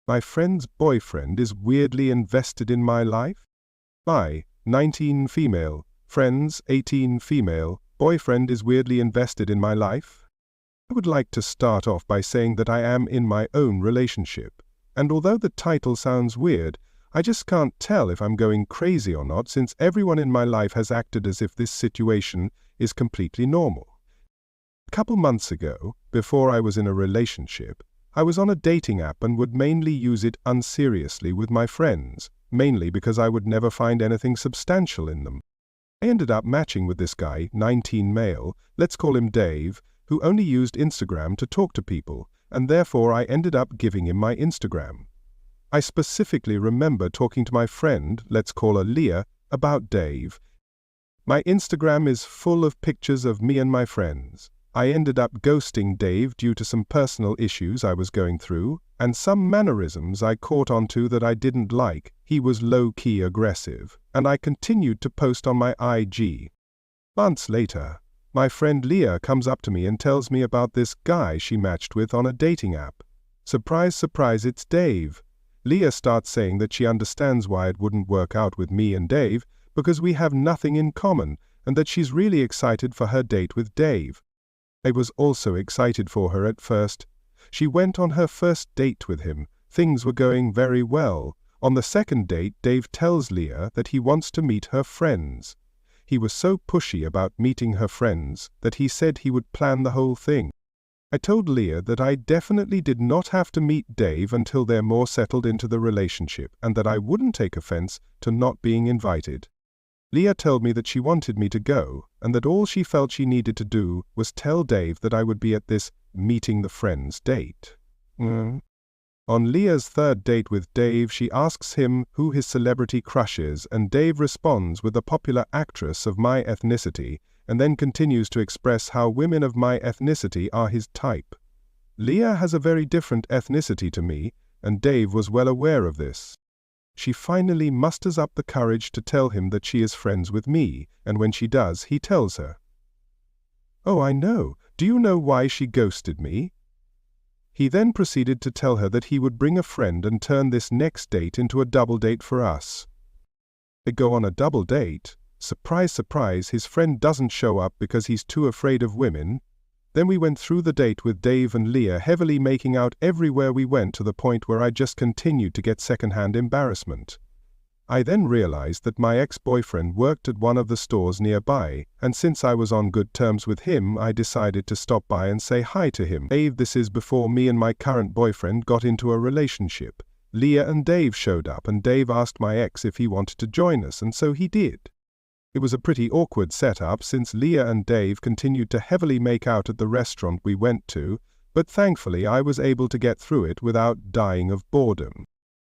My friend's boyfriend is weirdly invested in my life. I, 19 female, friends 18 female, boyfriend is weirdly invested in my life. I would like to start off by saying that I am in my own relationship, and although the title sounds weird, I just can't tell if I'm going crazy or not, since everyone in my life has acted as if this situation is completely normal. A couple months ago, before I was in a relationship, I was on a dating app and would mainly use it unseriously with my friends, mainly because I would never find anything substantial in them. I ended up matching with this guy, 19 male, let's call him Dave, who only used Instagram to talk to people, and therefore I ended up giving him my Instagram. I specifically remember talking to my friend, let's call her Leah, about Dave. My Instagram is full of pictures of me and my friends. I ended up ghosting Dave due to some personal issues I was going through, and some mannerisms I caught onto that I didn't like. He was low-key aggressive, and I continued to post on my IG. Months later, my friend Leah comes up to me and tells me about this guy she matched with on a dating app. Surprise, surprise, it's Dave. Leah starts saying that she understands why it wouldn't work out with me and Dave, because we have nothing in common, and that she's really excited for her date with Dave. I was also excited for her at first. She went on her first date with him. Things were going very well. On the second date, Dave tells Leah that he wants to meet her friends. He was so pushy about meeting her friends that he said he would plan the whole thing. I told Leah that I definitely did not have to meet Dave until they're more settled into the relationship, and that I wouldn't take offense to not being invited. Leah told me that she wanted me to go, and that all she felt she needed to do was tell Dave that I would be at this meeting the friends date. On Leah's third date with Dave, she asks him who his celebrity crush is, and Dave responds with a popular actress of my ethnicity, and then continues to express how women of my ethnicity are his type. Leah has a very different ethnicity to me, and Dave was well aware of this. She finally musters up the courage to tell him that she is friends with me, and when she does, he tells her. "Oh, I know. Do you know why she ghosted me?" He then proceeded to tell her that he would bring a friend and turn this next date into a double date for us. They go on a double date. Surprise, surprise, his friend doesn't show up because he's too afraid of women. Then we went through the date with Dave and Leah, heavily making out everywhere we went, to the point where I just continued to get secondhand embarrassment. I then realized that my ex-boyfriend worked at one of the stores nearby, and since I was on good terms with him, I decided to stop by and say hi to him. This is before me and my current boyfriend got into a relationship. Leah and Dave showed up, and Dave asked my ex if he wanted to join us, and so he did. It was a pretty awkward setup since Leah and Dave continued to heavily make out at the restaurant we went to, but thankfully I was able to get through it without dying of boredom.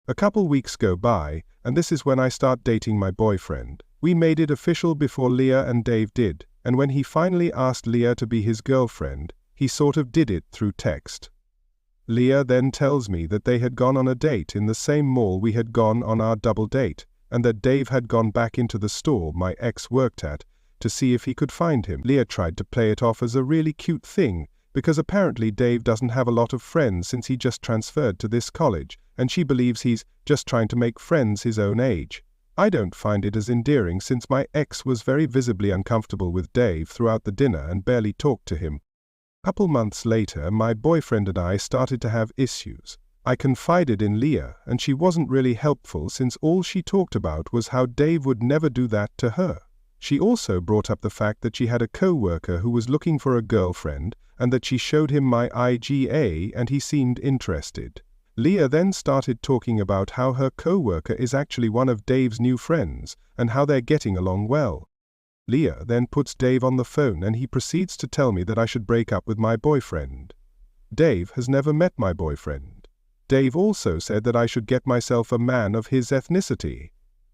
A couple weeks go by, and this is when I start dating my boyfriend. We made it official before Leah and Dave did, and when he finally asked Leah to be his girlfriend, he sort of did it through text. Leah then tells me that they had gone on a date in the same mall we had gone on our double date, and that Dave had gone back into the store my ex worked at to see if he could find him. Leah tried to play it off as a really cute thing, because apparently Dave doesn't have a lot of friends since he just transferred to this college, and she believes he's just trying to make friends his own age. I don't find it as endearing since my ex was very visibly uncomfortable with Dave throughout the dinner and barely talked to him. A couple months later, my boyfriend and I started to have issues. I confided in Leah, and she wasn't really helpful since all she talked about was how Dave would never do that to her. She also brought up the fact that she had a co-worker who was looking for a girlfriend, and that she showed him my IGA and he seemed interested. Leah then started talking about how her co-worker is actually one of Dave's new friends, and how they're getting along well. Leah then puts Dave on the phone and he proceeds to tell me that I should break up with my boyfriend. Dave has never met my boyfriend. Dave also said that I should get myself a man of his ethnicity.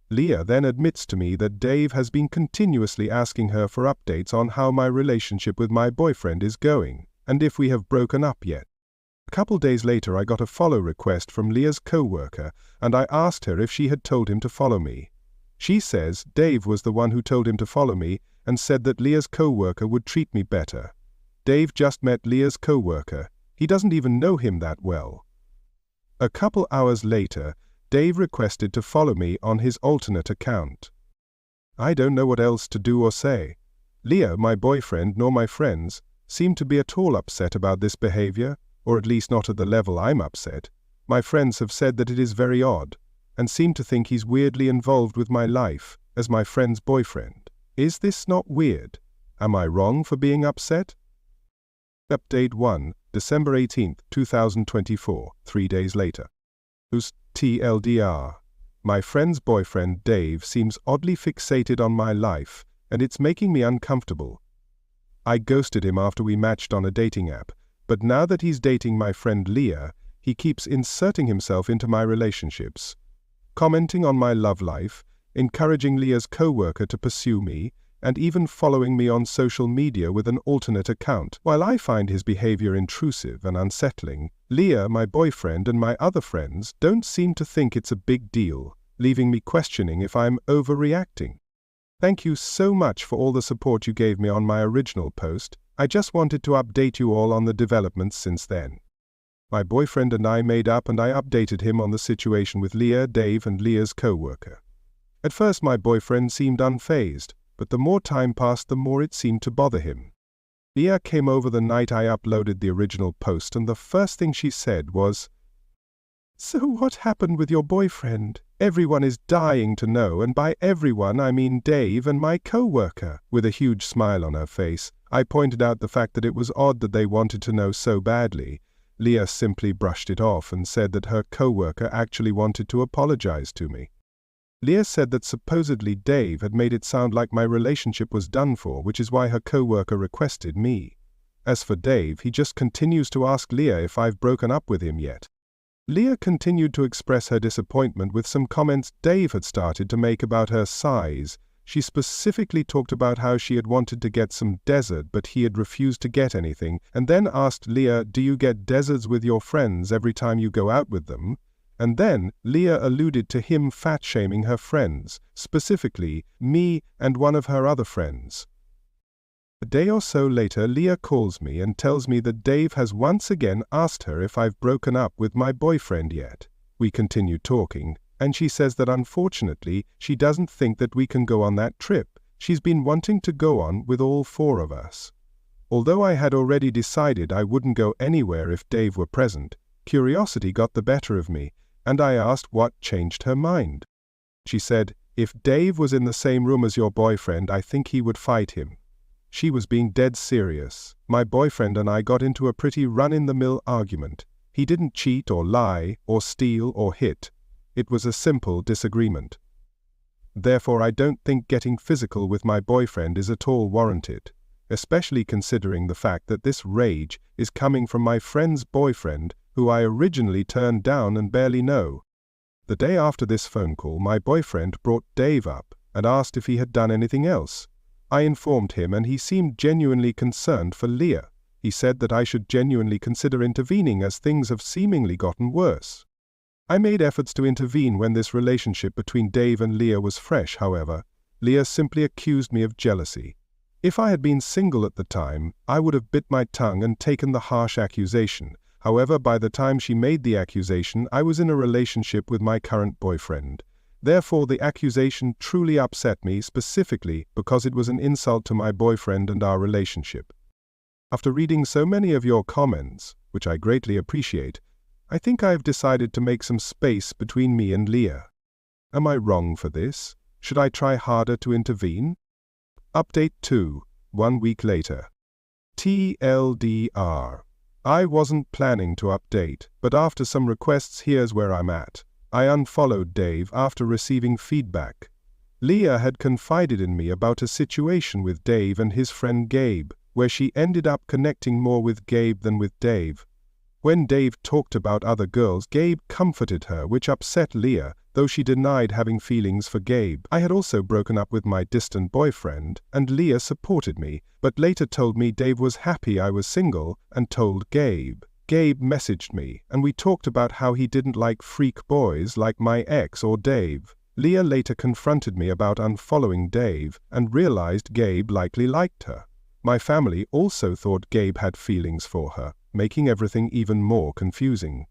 Leah then admits to me that Dave has been continuously asking her for updates on how my relationship with my boyfriend is going, and if we have broken up yet. A couple days later I got a follow request from Leah's co-worker, and I asked her if she had told him to follow me. She says Dave was the one who told him to follow me, and said that Leah's co-worker would treat me better. Dave just met Leah's co-worker. He doesn't even know him that well. A couple hours later, Dave requested to follow me on his alternate account. I don't know what else to do or say. Leah, my boyfriend, nor my friends seem to be at all upset about this behavior, or at least not at the level I'm upset. My friends have said that it is very odd, and seem to think he's weirdly involved with my life as my friend's boyfriend. Is this not weird? Am I wrong for being upset? Update 1, December 18, 2024, 3 days later. Who's TLDR? My friend's boyfriend, Dave, seems oddly fixated on my life, and it's making me uncomfortable. I ghosted him after we matched on a dating app, but now that he's dating my friend Leah, he keeps inserting himself into my relationships, commenting on my love life, encouraging Leah's co-worker to pursue me, and even following me on social media with an alternate account. While I find his behavior intrusive and unsettling, Leah, my boyfriend, and my other friends don't seem to think it's a big deal, leaving me questioning if I'm overreacting. Thank you so much for all the support you gave me on my original post. I just wanted to update you all on the developments since then. My boyfriend and I made up, and I updated him on the situation with Leah, Dave, and Leah's co-worker. At first my boyfriend seemed unfazed, but the more time passed, the more it seemed to bother him. Leah came over the night I uploaded the original post, and the first thing she said was, "So what happened with your boyfriend? Everyone is dying to know, and by everyone I mean Dave and my co-worker." With a huge smile on her face, I pointed out the fact that it was odd that they wanted to know so badly. Leah simply brushed it off and said that her co-worker actually wanted to apologize to me. Leah said that supposedly Dave had made it sound like my relationship was done for, which is why her co-worker requested me. As for Dave, he just continues to ask Leah if I've broken up with him yet. Leah continued to express her disappointment with some comments Dave had started to make about her size. She specifically talked about how she had wanted to get some dessert, but he had refused to get anything, and then asked Leah, "Do you get desserts with your friends every time you go out with them?" And then Leah alluded to him fat-shaming her friends, specifically me and one of her other friends. A day or so later, Leah calls me and tells me that Dave has once again asked her if I've broken up with my boyfriend yet. We continue talking, and she says that unfortunately she doesn't think that we can go on that trip. She's been wanting to go on with all four of us. Although I had already decided I wouldn't go anywhere if Dave were present, curiosity got the better of me, and I asked what changed her mind. She said, "If Dave was in the same room as your boyfriend, I think he would fight him." She was being dead serious. My boyfriend and I got into a pretty run-in-the-mill argument. He didn't cheat or lie or steal or hit. It was a simple disagreement. Therefore, I don't think getting physical with my boyfriend is at all warranted, especially considering the fact that this rage is coming from my friend's boyfriend, who I originally turned down and barely know. The day after this phone call, my boyfriend brought Dave up and asked if he had done anything else. I informed him, and he seemed genuinely concerned for Leah. He said that I should genuinely consider intervening, as things have seemingly gotten worse. I made efforts to intervene when this relationship between Dave and Leah was fresh. However, Leah simply accused me of jealousy. If I had been single at the time, I would have bit my tongue and taken the harsh accusation. However, by the time she made the accusation, I was in a relationship with my current boyfriend. Therefore, the accusation truly upset me, specifically because it was an insult to my boyfriend and our relationship. After reading so many of your comments, which I greatly appreciate, I think I have decided to make some space between me and Leah. Am I wrong for this? Should I try harder to intervene? Update 2, 1 week later. TLDR. I wasn't planning to update, but after some requests, here's where I'm at. I unfollowed Dave after receiving feedback. Leah had confided in me about a situation with Dave and his friend Gabe, where she ended up connecting more with Gabe than with Dave. When Dave talked about other girls, Gabe comforted her, which upset Leah, though she denied having feelings for Gabe. I had also broken up with my distant boyfriend, and Leah supported me, but later told me Dave was happy I was single, and told Gabe. Gabe messaged me, and we talked about how he didn't like freak boys like my ex or Dave. Leah later confronted me about unfollowing Dave, and realized Gabe likely liked her. My family also thought Gabe had feelings for her, making everything even more confusing.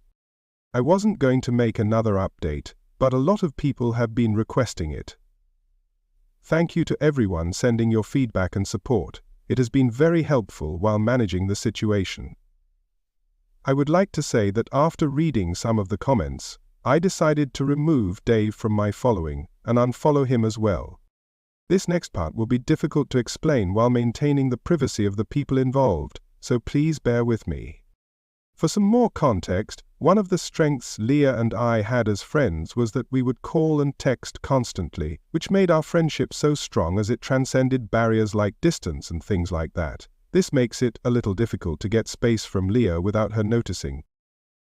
I wasn't going to make another update, but a lot of people have been requesting it. Thank you to everyone sending your feedback and support. It has been very helpful while managing the situation. I would like to say that after reading some of the comments, I decided to remove Dave from my following and unfollow him as well. This next part will be difficult to explain while maintaining the privacy of the people involved, so please bear with me. For some more context, one of the strengths Leah and I had as friends was that we would call and text constantly, which made our friendship so strong as it transcended barriers like distance and things like that. This makes it a little difficult to get space from Leah without her noticing.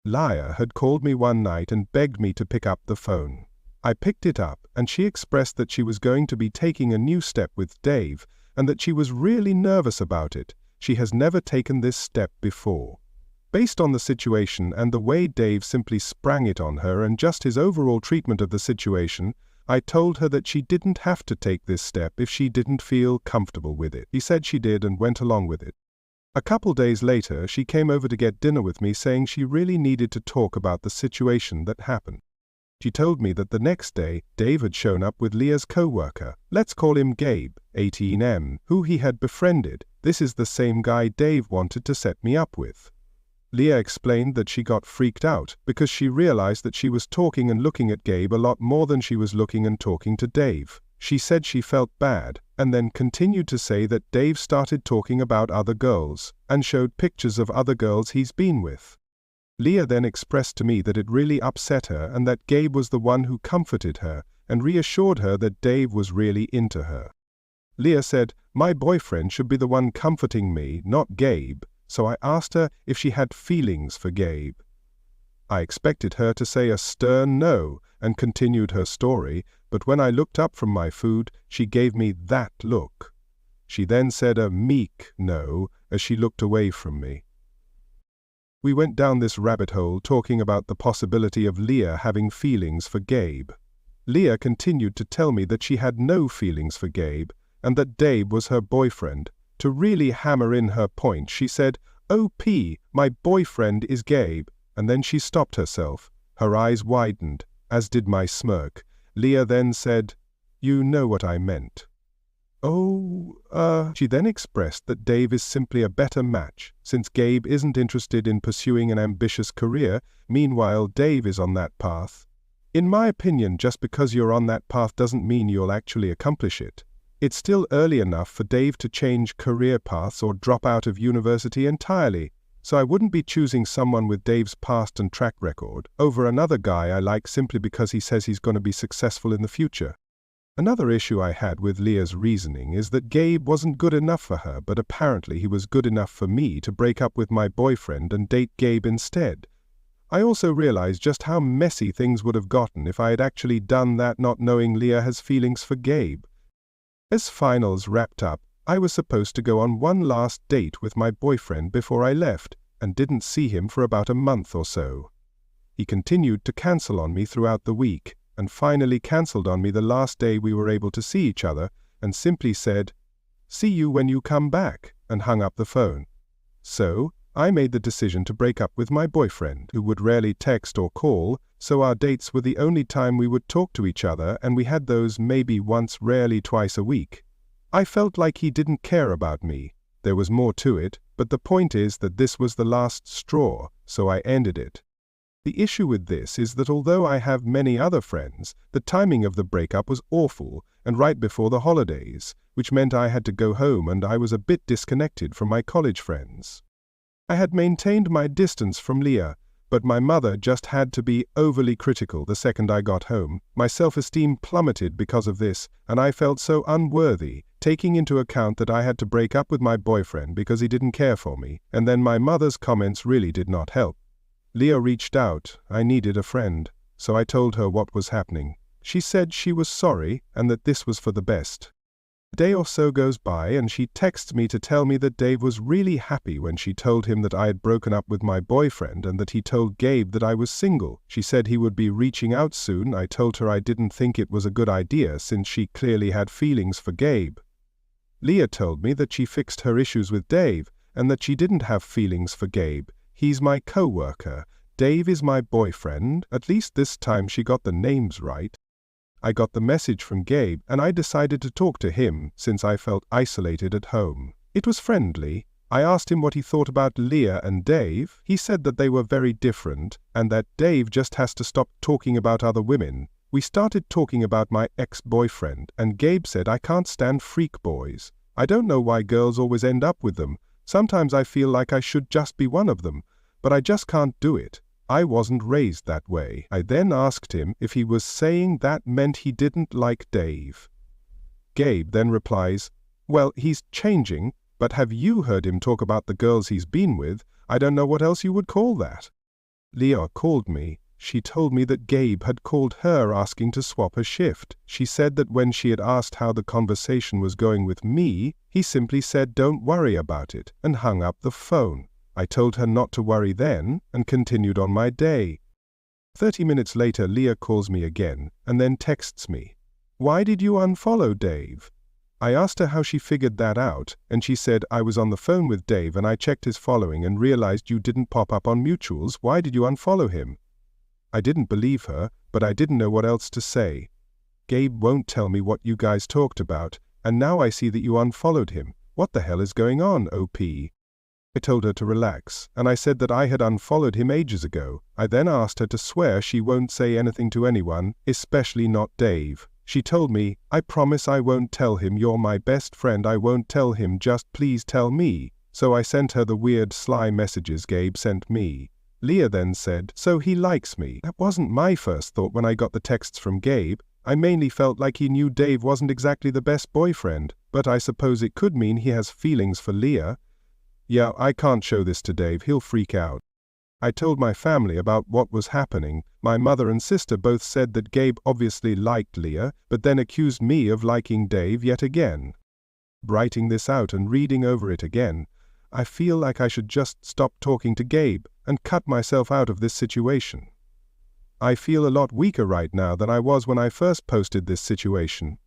Leah had called me one night and begged me to pick up the phone. I picked it up, and she expressed that she was going to be taking a new step with Dave, and that she was really nervous about it. She has never taken this step before. Based on the situation and the way Dave simply sprang it on her and just his overall treatment of the situation, I told her that she didn't have to take this step if she didn't feel comfortable with it. She said she did and went along with it. A couple days later, she came over to get dinner with me, saying she really needed to talk about the situation that happened. She told me that the next day, Dave had shown up with Leah's co-worker, let's call him Gabe, 18M, who he had befriended. This is the same guy Dave wanted to set me up with. Leah explained that she got freaked out because she realized that she was talking and looking at Gabe a lot more than she was looking and talking to Dave. She said she felt bad, and then continued to say that Dave started talking about other girls, and showed pictures of other girls he's been with. Leah then expressed to me that it really upset her and that Gabe was the one who comforted her and reassured her that Dave was really into her. Leah said, "My boyfriend should be the one comforting me, not Gabe," so I asked her if she had feelings for Gabe. I expected her to say a stern no and continued her story, but when I looked up from my food, she gave me that look. She then said a meek no as she looked away from me. We went down this rabbit hole talking about the possibility of Leah having feelings for Gabe. Leah continued to tell me that she had no feelings for Gabe and that Dave was her boyfriend. To really hammer in her point, she said, "OP, my boyfriend is Gabe," and then she stopped herself. Her eyes widened, as did my smirk. Leah then said, "You know what I meant." She then expressed that Dave is simply a better match, since Gabe isn't interested in pursuing an ambitious career, meanwhile Dave is on that path. In my opinion, just because you're on that path doesn't mean you'll actually accomplish it. It's still early enough for Dave to change career paths or drop out of university entirely, so I wouldn't be choosing someone with Dave's past and track record over another guy I like simply because he says he's going to be successful in the future. Another issue I had with Leah's reasoning is that Gabe wasn't good enough for her, but apparently he was good enough for me to break up with my boyfriend and date Gabe instead. I also realized just how messy things would have gotten if I had actually done that, not knowing Leah has feelings for Gabe. As finals wrapped up, I was supposed to go on one last date with my boyfriend before I left, and didn't see him for about a month or so. He continued to cancel on me throughout the week, and finally cancelled on me the last day we were able to see each other, and simply said, "See you when you come back," and hung up the phone. So, I made the decision to break up with my boyfriend, who would rarely text or call, so our dates were the only time we would talk to each other, and we had those maybe once, rarely twice a week. I felt like he didn't care about me. There was more to it, but the point is that this was the last straw, so I ended it. The issue with this is that although I have many other friends, the timing of the breakup was awful and right before the holidays, which meant I had to go home and I was a bit disconnected from my college friends. I had maintained my distance from Leah, but my mother just had to be overly critical the second I got home. My self-esteem plummeted because of this, and I felt so unworthy, taking into account that I had to break up with my boyfriend because he didn't care for me, and then my mother's comments really did not help. Leah reached out. I needed a friend, so I told her what was happening. She said she was sorry and that this was for the best. A day or so goes by and she texts me to tell me that Dave was really happy when she told him that I had broken up with my boyfriend and that he told Gabe that I was single. She said he would be reaching out soon. I told her I didn't think it was a good idea since she clearly had feelings for Gabe. Leah told me that she fixed her issues with Dave and that she didn't have feelings for Gabe. He's my co-worker. Dave is my boyfriend. At least this time she got the names right. I got the message from Gabe and I decided to talk to him since I felt isolated at home. It was friendly. I asked him what he thought about Leah and Dave. He said that they were very different and that Dave just has to stop talking about other women. We started talking about my ex-boyfriend and Gabe said I can't stand freak boys. I don't know why girls always end up with them. Sometimes I feel like I should just be one of them, but I just can't do it. I wasn't raised that way. I then asked him if he was saying that meant he didn't like Dave. Gabe then replies, "Well, he's changing, but have you heard him talk about the girls he's been with? I don't know what else you would call that." Leah called me. She told me that Gabe had called her asking to swap a shift. She said that when she had asked how the conversation was going with me, he simply said don't worry about it and hung up the phone. I told her not to worry then and continued on my day. 30 minutes later, Leah calls me again and then texts me, "Why did you unfollow Dave?" I asked her how she figured that out, and she said, "I was on the phone with Dave and I checked his following and realized you didn't pop up on mutuals. Why did you unfollow him?" I didn't believe her, but I didn't know what else to say. "Gabe won't tell me what you guys talked about, and now I see that you unfollowed him. What the hell is going on, OP?" I told her to relax, and I said that I had unfollowed him ages ago. I then asked her to swear she won't say anything to anyone, especially not Dave. She told me, "I promise I won't tell him. You're my best friend. I won't tell him. Just please tell me." So I sent her the weird sly messages Gabe sent me. Leah then said, "So he likes me." That wasn't my first thought when I got the texts from Gabe. I mainly felt like he knew Dave wasn't exactly the best boyfriend, but I suppose it could mean he has feelings for Leah. Yeah, I can't show this to Dave. He'll freak out. I told my family about what was happening. My mother and sister both said that Gabe obviously liked Leah, but then accused me of liking Dave yet again. Writing this out and reading over it again, I feel like I should just stop talking to Gabe and cut myself out of this situation. I feel a lot weaker right now than I was when I first posted this situation.